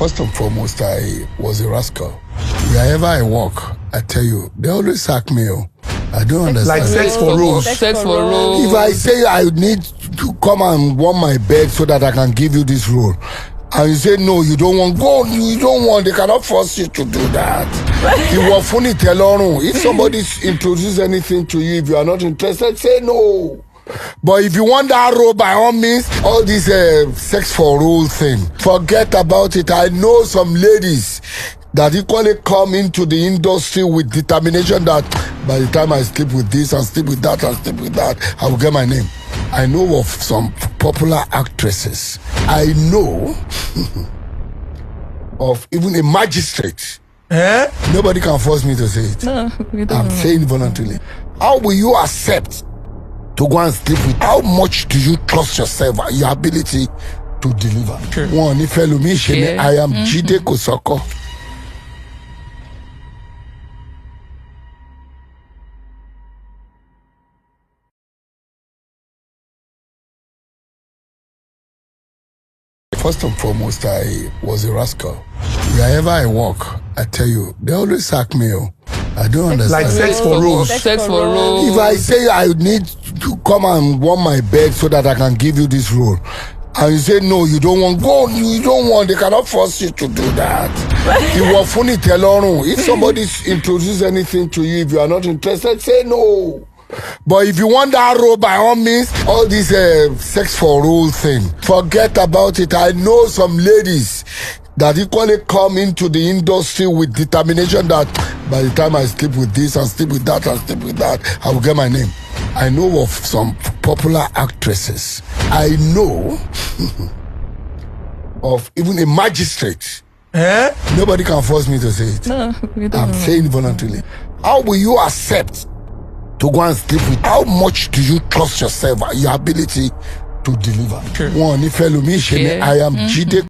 First and foremost, I was a rascal. Wherever I walk, I tell you, they always sack me. I don't understand. Like sex for rules. Sex for rules. If I say I need to come and warm my bed so that I can give you this role, and you say no, you don't want, go, you don't want, they cannot force you to do that. If somebody introduces anything to you, if you are not interested, say no. But if you want that role, by all means, all this sex for role thing, forget about it. I know some ladies that equally come into the industry with determination that by the time I sleep with this and sleep with that and sleep with that, I will get my name. I know of some popular actresses. I know of even a magistrate. Nobody can force me to say it. No, we don't. I'm saying voluntarily. How will you accept to go and sleep with? How much do you trust yourself and your ability to deliver? Sure. One, if I am Jide Kosoko. First and foremost, I was a rascal. Wherever I walk, I tell you, they always sack me. I don't understand. Like sex for rules. Sex for rules. If I say I need to come and warm my bed so that I can give you this role, and you say no, you don't want, go, you don't want, they cannot force you to do that. If somebody introduces anything to you, if you are not interested, say no. But if you want that role, by all means, all this sex for role thing, forget about it. I know some ladies that equally come into the industry with determination that by the time I sleep with this and sleep with that and sleep with that, I will get my name. I know of some popular actresses. I know of even a magistrate. Nobody can force me to say it. No, we don't. I'm saying voluntarily. How will you accept to go and sleep with? How much do you trust yourself and your ability to deliver? Sure. One, if I am Jide